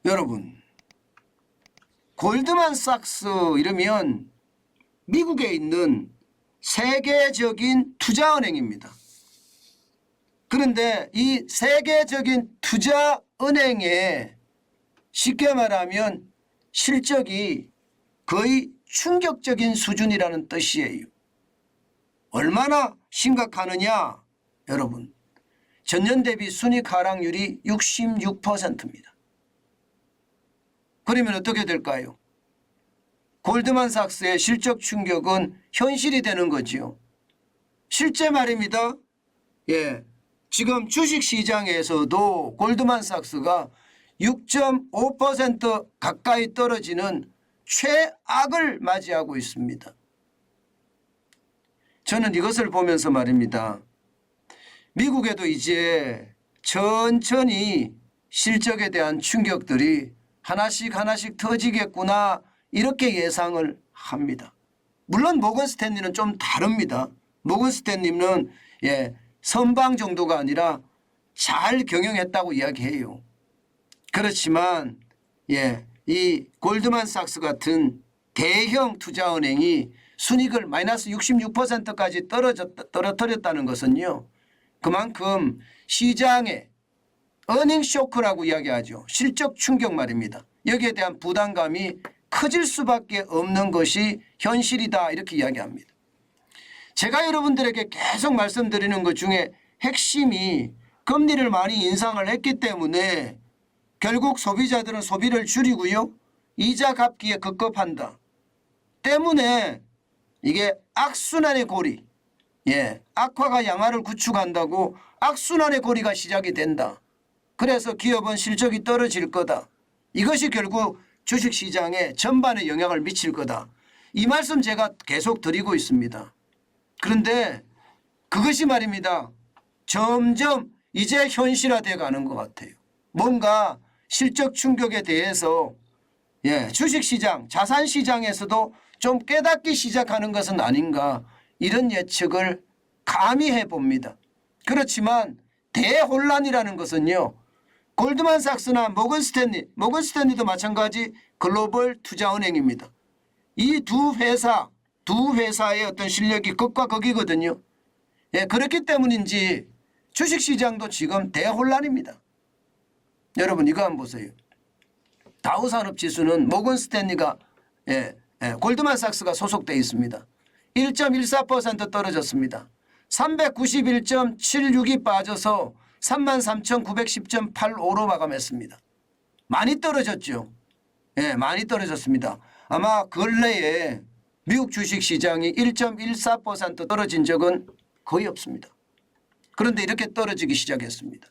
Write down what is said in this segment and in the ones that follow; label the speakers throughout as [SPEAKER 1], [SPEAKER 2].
[SPEAKER 1] 여러분, 골드만삭스 이러면 미국에 있는 세계적인 투자은행입니다. 그런데 이 세계적인 투자은행의 쉽게 말하면 실적이 거의 충격적인 수준이라는 뜻이에요. 얼마나 심각하느냐 여러분, 전년 대비 순이익 하락률이 66%입니다. 그러면 어떻게 될까요? 골드만삭스의 실적 충격은 현실이 되는 거지요. 실제 말입니다. 예, 지금 주식시장에서도 골드만삭스가 6.5% 가까이 떨어지는 최악을 맞이하고 있습니다. 저는 이것을 보면서 말입니다. 미국에도 이제 천천히 실적에 대한 충격들이 하나씩 터지겠구나 이렇게 예상을 합니다. 물론 모건 스탠리는 좀 다릅니다. 모건 스탠리는 선방 정도가 아니라 잘 경영했다고 이야기해요. 그렇지만 이 골드만삭스 같은 대형 투자은행이 순이익을 마이너스 66%까지 떨어뜨렸다는 것은요, 그만큼 시장의 어닝 쇼크라고 이야기하죠. 실적 충격 말입니다. 여기에 대한 부담감이 커질 수밖에 없는 것이 현실이다 이렇게 이야기합니다. 제가 여러분들에게 계속 말씀드리는 것 중에 핵심이 금리를 많이 인상을 했기 때문에 결국 소비자들은 소비를 줄이고요, 이자 갚기에 급급한다 때문에 이게 악순환의 고리, 악화가 양화를 구축한다고 악순환의 고리가 시작이 된다. 그래서 기업은 실적이 떨어질 거다. 이것이 결국 주식시장에 전반에 영향을 미칠 거다. 이 말씀 제가 계속 드리고 있습니다. 그런데 그것이 말입니다. 점점 이제 현실화되어 가는 것 같아요. 뭔가 실적 충격에 대해서 주식시장, 자산시장에서도 좀 깨닫기 시작하는 것은 아닌가 이런 예측을 감히 해봅니다. 그렇지만 대혼란이라는 것은요, 골드만삭스나 모건 스탠리도 마찬가지 글로벌 투자은행입니다. 이 두 회사의 어떤 실력이 극과 극이거든요. 그렇기 때문인지 주식시장도 지금 대혼란입니다. 여러분 이거 한번 보세요. 다우산업지수는 모건 스탠리가 골드만삭스가 소속되어 있습니다. 1.14% 떨어졌습니다. 391.76이 빠져서 33,910.85로 마감했습니다. 많이 떨어졌죠. 많이 떨어졌습니다. 아마 근래에 미국 주식시장이 1.14% 떨어진 적은 거의 없습니다. 그런데 이렇게 떨어지기 시작했습니다.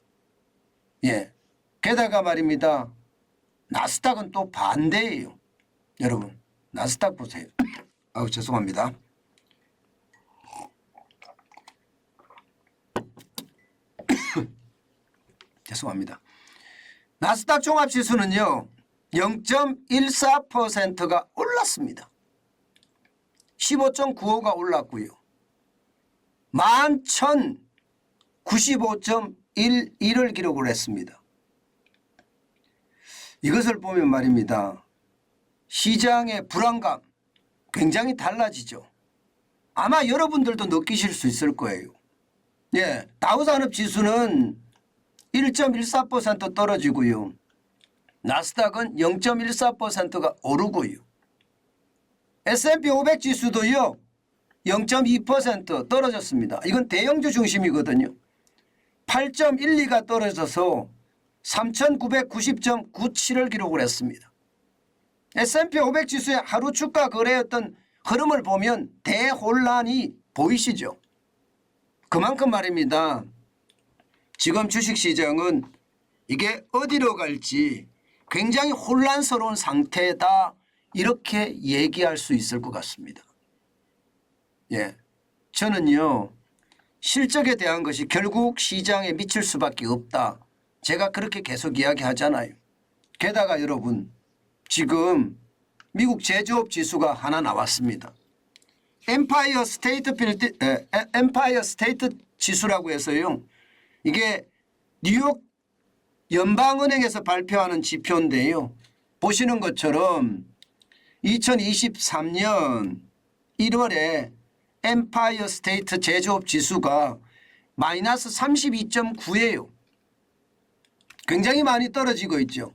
[SPEAKER 1] 게다가 말입니다. 나스닥은 또 반대예요. 여러분 나스닥 보세요. 죄송합니다. 죄송합니다. 나스닥 종합지수는요 0.14%가 올랐습니다. 15.95가 올랐고요. 11,095.11을 기록을 했습니다. 이것을 보면 말입니다. 시장의 불안감 굉장히 달라지죠. 아마 여러분들도 느끼실 수 있을 거예요. 다우산업지수는 1.14% 떨어지고요. 나스닥은 0.14%가 오르고요. S&P 500 지수도요 0.2% 떨어졌습니다. 이건 대형주 중심이거든요. 8.12가 떨어져서 3,990.97을 기록을 했습니다. S&P 500 지수의 하루 주가 거래의 어떤 흐름을 보면 대혼란이 보이시죠. 그만큼 말입니다. 지금 주식시장은 이게 어디로 갈지 굉장히 혼란스러운 상태다 이렇게 얘기할 수 있을 것 같습니다. 저는요 실적에 대한 것이 결국 시장에 미칠 수밖에 없다. 제가 그렇게 계속 이야기하잖아요. 게다가 여러분 지금 미국 제조업 지수가 하나 나왔습니다. 엠파이어 스테이트 지수라고 해서요. 이게 뉴욕 연방은행에서 발표하는 지표인데요. 보시는 것처럼 2023년 1월에 엠파이어 스테이트 제조업 지수가 마이너스 32.9예요. 굉장히 많이 떨어지고 있죠.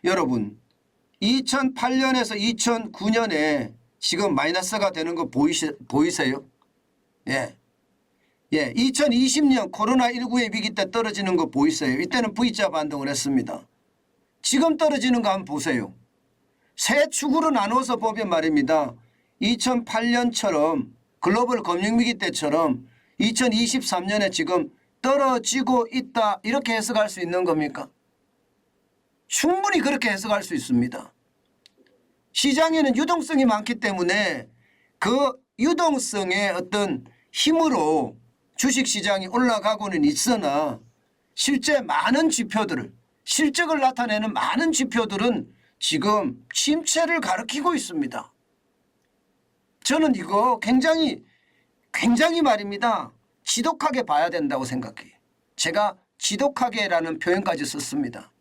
[SPEAKER 1] 여러분 2008년에서 2009년에 지금 마이너스가 되는 거 보이세요? 예. 2020년 코로나19의 위기 때 떨어지는 거 보이세요? 이때는 V자 반등을 했습니다. 지금 떨어지는 거 한번 보세요. 세 축으로 나눠서 보면 말입니다. 2008년처럼 글로벌 금융위기 때처럼 2023년에 지금 떨어지고 있다 이렇게 해석할 수 있는 겁니까? 충분히 그렇게 해석할 수 있습니다. 시장에는 유동성이 많기 때문에 그 유동성의 어떤 힘으로 주식시장이 올라가고는 있으나 실제 많은 지표들을 실적을 나타내는 많은 지표들은 지금 침체를 가리키고 있습니다. 저는 이거 굉장히 말입니다. 지독하게 봐야 된다고 생각해요. 제가 지독하게라는 표현까지 썼습니다.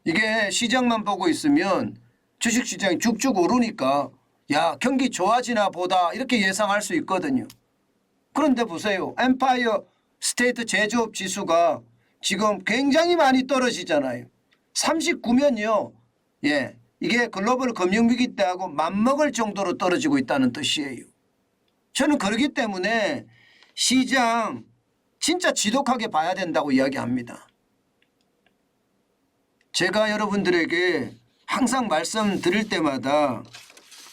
[SPEAKER 1] 이게 시장만 보고 있으면 주식시장이 쭉쭉 오르니까 야 경기 좋아지나 보다 이렇게 예상할 수 있거든요. 그런데 보세요. 엠파이어 스테이트 제조업 지수가 지금 굉장히 많이 떨어지잖아요. 39면요. 이게 글로벌 금융위기 때하고 맞먹을 정도로 떨어지고 있다는 뜻이에요. 저는 그렇기 때문에 시장 진짜 지독하게 봐야 된다고 이야기합니다. 제가 여러분들에게 항상 말씀드릴 때마다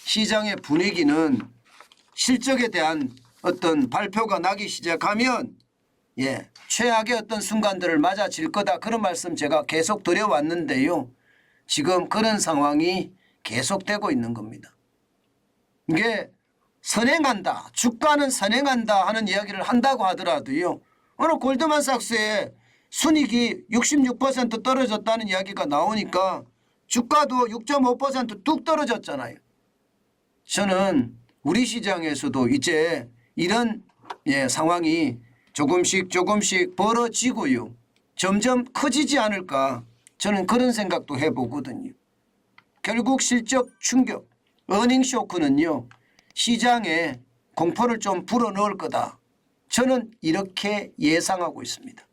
[SPEAKER 1] 시장의 분위기는 실적에 대한 어떤 발표가 나기 시작하면 최악의 어떤 순간들을 맞아질 거다 그런 말씀 제가 계속 드려왔는데요. 지금 그런 상황이 계속되고 있는 겁니다. 이게 선행한다. 주가는 선행한다 하는 이야기를 한다고 하더라도요. 오늘 골드만삭스의 순이익이 66% 떨어졌다는 이야기가 나오니까 주가도 6.5% 뚝 떨어졌잖아요. 저는 우리 시장에서도 이제 이런 상황이 조금씩 벌어지고요. 점점 커지지 않을까 저는 그런 생각도 해보거든요. 결국 실적 충격, 어닝 쇼크는요. 시장에 공포를 좀 불어넣을 거다. 저는 이렇게 예상하고 있습니다.